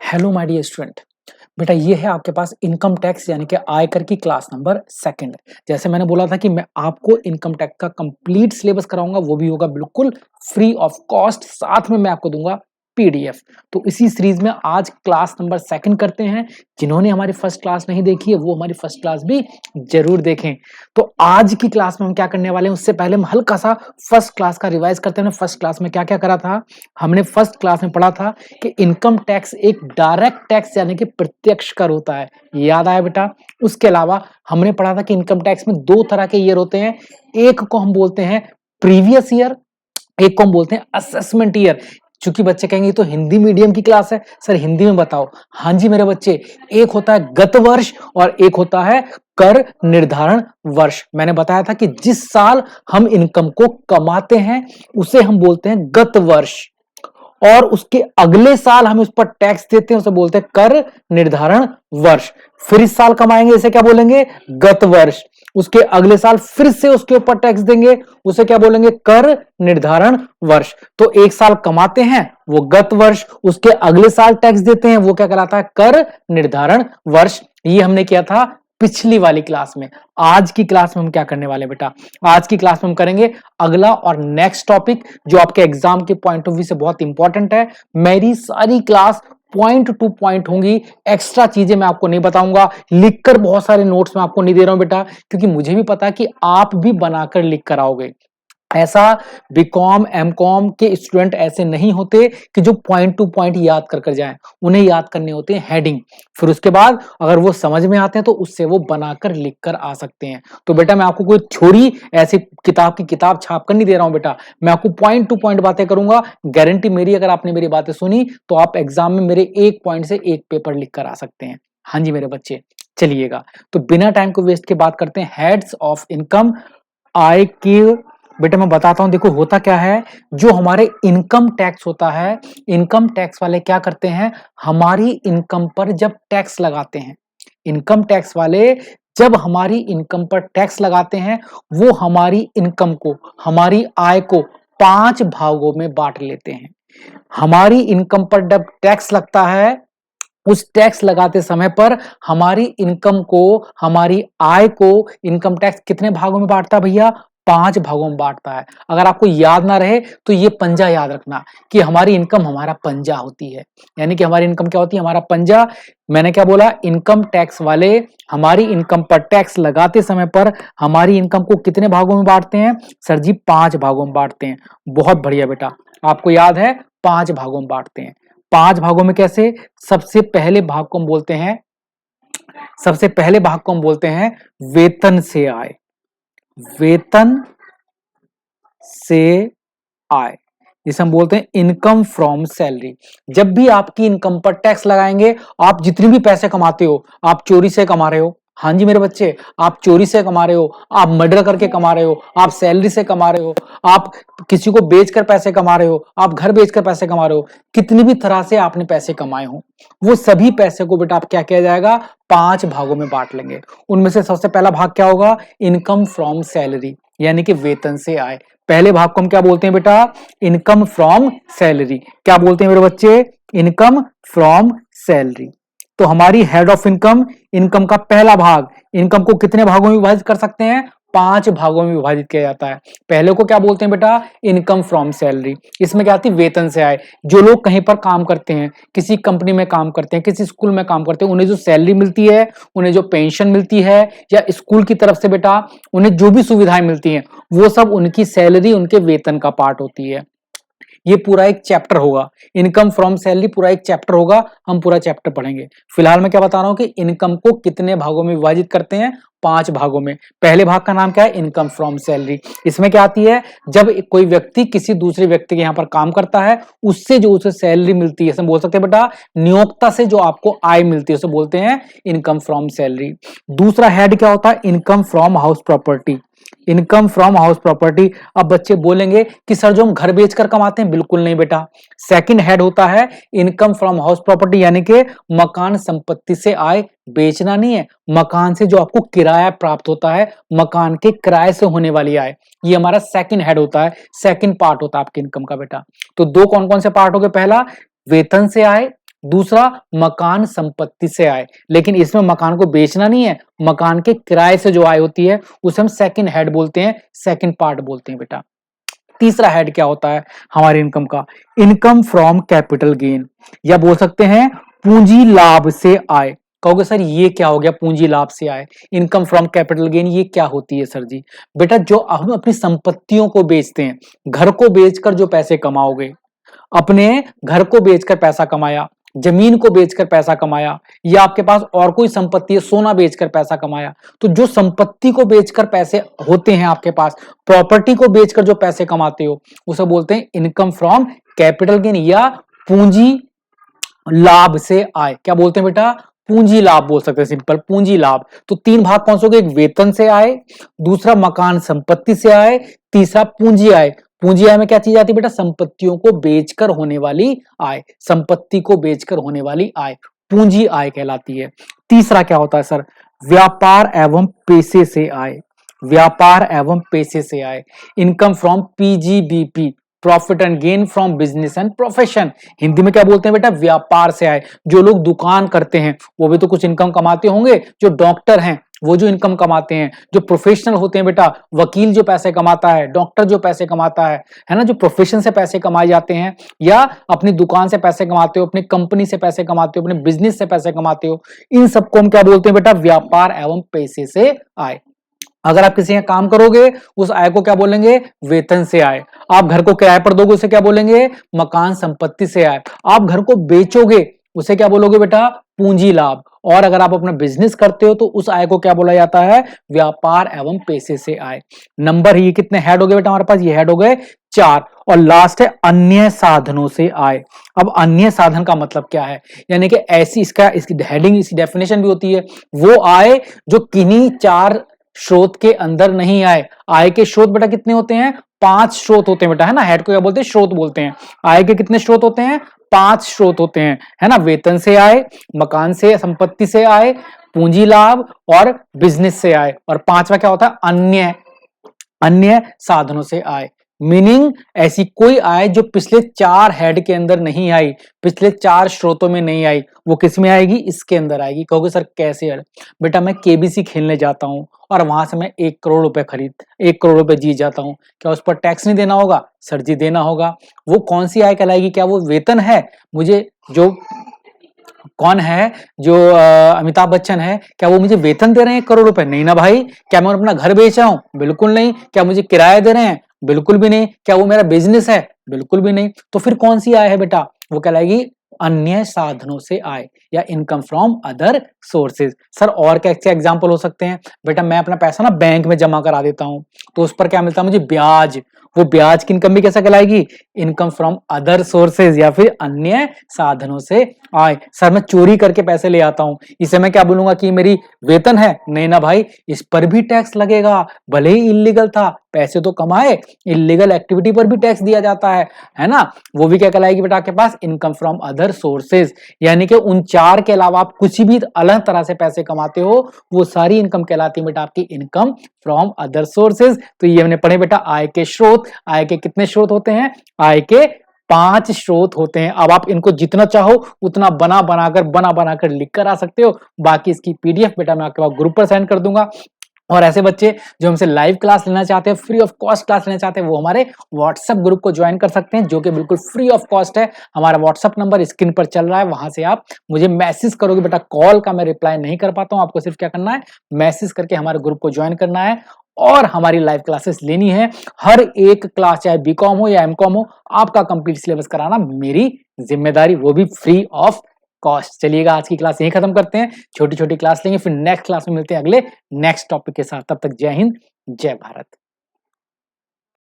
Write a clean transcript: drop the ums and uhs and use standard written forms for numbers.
Hello my dear student. बेटा ये है आपके पास इनकम टैक्स यानी कि आयकर की क्लास नंबर सेकंड। जैसे मैंने बोला था कि मैं आपको इनकम टैक्स का कंप्लीट सिलेबस कराऊंगा, वो भी होगा बिल्कुल फ्री ऑफ कॉस्ट, साथ में मैं आपको दूंगा पीडीएफ। तो इसी सीरीज में आज क्लास नंबर सेकंड करते हैं। जिन्होंने हमारी फर्स्ट क्लास नहीं देखी है वो हमारी फर्स्ट क्लास भी जरूर देखें। तो आज की क्लास में हम क्या करने वाले हैं, उससे पहले हम हल्का सा फर्स्ट क्लास का रिवाइज करते हैं। फर्स्ट क्लास में क्या क्या करा था, हमने फर्स्ट क्लास में पढ़ा था कि इनकम टैक्स एक डायरेक्ट टैक्स यानी कि प्रत्यक्ष कर होता है। याद आया बेटा? उसके अलावा हमने पढ़ा था कि इनकम टैक्स में दो तरह के ईयर होते हैं। एक को हम बोलते हैं प्रीवियस ईयर, एक को हम बोलते हैं असेसमेंट ईयर। चूंकि बच्चे कहेंगे तो हिंदी मीडियम की क्लास है, सर हिंदी में बताओ। हाँ जी मेरे बच्चे, एक होता है गत वर्ष और एक होता है कर निर्धारण वर्ष। मैंने बताया था कि जिस साल हम इनकम को कमाते हैं उसे हम बोलते हैं गत वर्ष, और उसके अगले साल हम उस पर टैक्स देते हैं उसे बोलते हैं कर निर्धारण वर्ष। फिर इस साल कमाएंगे इसे क्या बोलेंगे, गत वर्ष। उसके अगले साल फिर से उसके ऊपर टैक्स देंगे उसे क्या बोलेंगे, कर निर्धारण वर्ष। तो एक साल कमाते हैं वो गत वर्ष, उसके अगले साल टैक्स देते हैं वो क्या कहलाता है, कर निर्धारण वर्ष। ये हमने किया था पिछली वाली क्लास में। आज की क्लास में हम क्या करने वाले बेटा, आज की क्लास में हम करेंगे अगला और नेक्स्ट टॉपिक जो आपके एग्जाम के पॉइंट ऑफ व्यू से बहुत इंपॉर्टेंट है। मेरी सारी क्लास पॉइंट टू पॉइंट होंगी, एक्स्ट्रा चीजें मैं आपको नहीं बताऊंगा। लिखकर बहुत सारे नोट्स मैं आपको नहीं दे रहा हूं बेटा, क्योंकि मुझे भी पता है कि आप भी बनाकर लिख कर आओगे। ऐसा बीकॉम एमकॉम के स्टूडेंट ऐसे नहीं होते कि जो पॉइंट टू पॉइंट याद कर जाएं। उन्हें याद करने होते हैं हेडिंग, फिर उसके बाद अगर वो समझ में आते हैं तो उससे वो बनाकर लिख कर आ सकते हैं। तो बेटा मैं आपको कोई थ्योरी ऐसी किताब की किताब छाप कर नहीं दे रहा हूं बेटा, मैं आपको पॉइंट टू पॉइंट बातें करूंगा। गारंटी मेरी, अगर आपने मेरी बातें सुनी तो आप एग्जाम में मेरे एक पॉइंट से एक पेपर लिख कर आ सकते हैं। हाँ जी मेरे बच्चे, चलिएगा तो बिना टाइम को वेस्ट के बात करते हैं हेड्स ऑफ इनकम। आय की बेटा मैं बताता हूं, देखो होता क्या है, जो हमारे इनकम टैक्स होता है, इनकम टैक्स वाले क्या करते हैं, हमारी इनकम पर जब टैक्स लगाते हैं, इनकम टैक्स वाले जब हमारी इनकम पर टैक्स लगाते हैं वो हमारी इनकम को, हमारी आय को 5 भागों में बांट लेते हैं। हमारी इनकम पर जब टैक्स लगता है, उस टैक्स लगाते समय पर हमारी इनकम को, हमारी आय को इनकम टैक्स कितने भागों में बांटता है भैया, 5 भागों में बांटता है। अगर आपको याद ना रहे तो ये पंजा याद रखना कि हमारी इनकम हमारा पंजा होती है। यानी कि हमारी इनकम क्या होती है, हमारा पंजा। मैंने क्या बोला, इनकम टैक्स वाले हमारी इनकम पर टैक्स लगाते समय पर हमारी इनकम को कितने भागों में बांटते हैं, सर जी 5 भागों में बांटते हैं। बहुत बढ़िया बेटा, आपको याद है 5 भागों में बांटते हैं। 5 भागों में कैसे, सबसे पहले भाग को हम बोलते हैं, सबसे पहले भाग को हम बोलते हैं वेतन से आय। वेतन से आय जिसे हम बोलते हैं इनकम फ्रॉम सैलरी। जब भी आपकी इनकम पर टैक्स लगाएंगे, आप जितने भी पैसे कमाते हो, आप चोरी से कमा रहे हो, हाँ जी मेरे बच्चे, आप चोरी से कमा रहे हो, आप मर्डर करके कमा रहे हो, आप सैलरी से कमा रहे हो, आप किसी को बेचकर पैसे कमा रहे हो, आप घर बेचकर पैसे कमा रहे हो, कितनी भी तरह से आपने पैसे कमाए हो, वो सभी पैसे को बेटा आप क्या किया जाएगा, 5 भागों में बांट लेंगे। उनमें से सबसे पहला भाग क्या होगा, इनकम फ्रॉम सैलरी यानी कि वेतन से आय। पहले भाग को हम क्या बोलते हैं बेटा, इनकम फ्रॉम सैलरी। क्या बोलते हैं मेरे बच्चे, इनकम फ्रॉम सैलरी। तो हमारी हेड ऑफ इनकम, इनकम का पहला भाग, इनकम को कितने भागों में विभाजित कर सकते हैं, 5 भागों में विभाजित किया जाता है। पहले को क्या बोलते हैं बेटा, इनकम फ्रॉम सैलरी। इसमें क्या आती है, वेतन से आए। जो लोग कहीं पर काम करते हैं, किसी कंपनी में काम करते हैं, किसी स्कूल में काम करते हैं, उन्हें जो सैलरी मिलती है, उन्हें जो पेंशन मिलती है, या स्कूल की तरफ से बेटा उन्हें जो भी सुविधाएं मिलती हैं, वो सब उनकी सैलरी, उनके वेतन का पार्ट होती है। ये पूरा एक चैप्टर होगा, इनकम फ्रॉम सैलरी पूरा एक चैप्टर होगा, हम पूरा चैप्टर पढ़ेंगे। फिलहाल मैं क्या बता रहा हूं कि इनकम को कितने भागों में विभाजित करते हैं, 5 भागों में। पहले भाग का नाम क्या है, इनकम फ्रॉम सैलरी। इसमें क्या आती है, जब कोई व्यक्ति किसी दूसरे व्यक्ति के यहाँ पर काम करता है, उससे जो उसे सैलरी मिलती है, बोल सकते हैं बेटा नियोक्ता से जो आपको आय मिलती है उसे बोलते हैं इनकम फ्रॉम सैलरी। दूसरा हेड क्या होता है, income from house property. Income from house property. अब बच्चे बोलेंगे कि सर जो हम घर बेचकर कमाते हैं, बिल्कुल नहीं बेटा। सेकंड हेड होता है इनकम फ्रॉम हाउस प्रॉपर्टी यानी कि मकान संपत्ति से आय। बेचना नहीं है, मकान से जो आपको किराया प्राप्त होता है, मकान के किराए से होने वाली आय, ये हमारा सेकंड हेड होता है, सेकंड पार्ट होता है आपके इनकम का बेटा। तो दो कौन कौन से पार्ट हो गए, पहला वेतन से आय, दूसरा मकान संपत्ति से आय, लेकिन इसमें मकान को बेचना नहीं है, मकान के किराए से जो आय होती है उसे हम सेकंड हेड बोलते हैं, सेकंड पार्ट बोलते हैं बेटा। तीसरा हेड क्या होता है हमारे इनकम का? इनकम फ्रॉम कैपिटल गेन, या बोल सकते हैं पूंजी लाभ से आय। कहोगे सर ये क्या हो गया पूंजी लाभ से आय, इनकम फ्रॉम कैपिटल गेन, ये क्या होती है सर जी? बेटा जो हम अपनी संपत्तियों को बेचते हैं, घर को बेचकर जो पैसे कमाओगे, अपने घर को बेचकर पैसा कमाया, जमीन को बेचकर पैसा कमाया, या आपके पास और कोई संपत्ति है सोना बेचकर पैसा कमाया, तो जो संपत्ति को बेचकर पैसे होते हैं आपके पास, प्रॉपर्टी को बेचकर जो पैसे कमाते हो, उसे बोलते हैं इनकम फ्रॉम कैपिटल गेन या पूंजी लाभ से आय। क्या बोलते हैं बेटा? पूंजी लाभ बोल सकते हैं, सिंपल पूंजी लाभ। तो तीन भाग कौन से हो गए? एक वेतन से आय, दूसरा मकान संपत्ति से आय, तीसरा पूंजी आय। पूंजी आय में क्या चीज आती है बेटा? संपत्तियों को बेचकर होने वाली आय, संपत्ति को बेचकर होने वाली आय पूंजी आय कहलाती है। तीसरा क्या होता है सर? व्यापार एवं पैसे से आय, व्यापार एवं पैसे से आय, income from PGBP, profit and gain from business and profession. Hindi में क्या बोलते हैं बेटा? व्यापार से आए। जो लोग दुकान करते हैं वो भी तो कुछ इनकम कमाते होंगे, जो डॉक्टर हैं वो जो इनकम कमाते हैं, जो प्रोफेशनल होते हैं बेटा, वकील जो पैसे कमाता है, डॉक्टर जो पैसे कमाता है ना, जो प्रोफेशन से पैसे कमाए जाते हैं, या अपनी दुकान से पैसे कमाते हो, अपनी कंपनी से पैसे कमाते हो, अपने बिजनेस से पैसे कमाते हो, इन सबको हम क्या बोलते हैं बेटा? व्यापार एवं पैसे से आय। अगर आप किसी का काम करोगे उस आय को क्या बोलेंगे? वेतन से आय। आप घर को किराए पर दोगे उसे क्या बोलेंगे? मकान संपत्ति से आय। आप घर को बेचोगे उसे क्या बोलोगे बेटा? पूंजी लाभ। और अगर आप अपना बिजनेस करते हो तो उस आय को क्या बोला जाता है? व्यापार एवं पैसे से आय। नंबर ये कितने हेड हो गए बेटा हमारे पास? ये हेड हो गए 4। और लास्ट है अन्य साधनों से आय। अब अन्य साधन का मतलब क्या है? यानी कि ऐसी इसकी हेडिंग, इसकी डेफिनेशन भी होती है, वो आय जो किन्हीं 4 स्रोत के अंदर नहीं आए। आय के स्रोत बेटा कितने होते हैं? 5 स्रोत होते हैं बेटा, है ना। हेड को क्या बोलते हैं? स्रोत बोलते हैं। आय के कितने स्रोत होते हैं? 5 स्रोत होते हैं, है ना। वेतन से आय, मकान से, संपत्ति से आय, पूंजी लाभ और बिजनेस से आय। और पांचवा क्या होता है? अन्य, अन्य साधनों से आय। मीनिंग ऐसी कोई आय जो पिछले 4 हेड के अंदर नहीं आई, पिछले 4 स्रोतों में नहीं आई, वो किस में आएगी? इसके अंदर आएगी। कहोगे सर कैसे यार? बेटा मैं केबीसी खेलने जाता हूं और वहां से मैं 1 करोड़ रुपए 1 करोड़ रुपए जीत जाता हूं, क्या उस पर टैक्स नहीं देना होगा? सर जी देना होगा। वो कौन सी आय कहलाएगी? क्या वो वेतन है? मुझे जो कौन है जो अमिताभ बच्चन है, क्या वो मुझे वेतन दे रहे हैं 1 करोड़ रुपए? नहीं ना भाई। क्या मैं अपना घर बेच रहा हूं? बिल्कुल नहीं। क्या मुझे किराया दे रहे हैं? बिल्कुल भी नहीं। क्या वो मेरा बिजनेस है? बिल्कुल भी नहीं। तो फिर कौन सी आय है बेटा? वो कहलाएगी अन्य साधनों से आय या income from other sources. Sir और क्या एग्जांपल हो सकते हैं? बेटा मैं अपना पैसा ना बैंक में जमा करा देता हूं तो उस पर क्या मिलता है मुझे? ब्याज। वो ब्याज की इनकम भी कैसा कहलाएगी? इनकम फ्रॉम अदर सोर्सेज या फिर अन्य साधनों से आय। सर मैं चोरी करके पैसे ले आता हूं, इसे मैं क्या बोलूंगा कि मेरी वेतन है? नहीं ना भाई, इस पर भी टैक्स लगेगा। भले ही इलीगल था, पैसे तो कमाए, इलीगल एक्टिविटी पर भी टैक्स दिया जाता है ना। वो भी क्या कहलाएगी बेटा आपके पास? Income from other sources. यानी कि उन 4 के अलावा आप कुछ भी अलग तरह से पैसे कमाते हो, वो सारी इनकम कहलाती है बेटा आपकी इनकम फ्रॉम अदर सोर्सेज। तो ये हमने पढ़े बेटा आय के स्रोत। आय के कितने स्रोत होते हैं? आय के 5 स्रोत होते हैं। अब आप इनको जितना चाहो उतना बना बनाकर लिख कर आ सकते हो। बाकी इसकी पीडीएफ बेटा मैं आपके पास ग्रुप पर सेंड कर दूंगा। और ऐसे बच्चे जो हमसे लाइव क्लास लेना चाहते हैं, फ्री ऑफ कॉस्ट क्लास लेना चाहते हैं, वो हमारे व्हाट्सएप ग्रुप को ज्वाइन कर सकते हैं, जो कि बिल्कुल फ्री ऑफ कॉस्ट है। हमारा व्हाट्सएप नंबर स्क्रीन पर चल रहा है, वहां से आप मुझे मैसेज करोगे बेटा। कॉल का मैं रिप्लाई नहीं कर पाता हूं, आपको सिर्फ क्या करना है? मैसेज करके हमारे ग्रुप को ज्वाइन करना है और हमारी लाइव क्लासेस लेनी है। हर एक क्लास चाहे बीकॉम हो या एमकॉम हो, आपका कंप्लीट सिलेबस कराना मेरी जिम्मेदारी, वो भी फ्री ऑफ कॉस्ट। चलिएगा आज की क्लास यहीं खत्म करते हैं, छोटी छोटी क्लास लेंगे, फिर नेक्स्ट क्लास में मिलते हैं अगले नेक्स्ट टॉपिक के साथ। तब तक जय हिंद, जय भारत।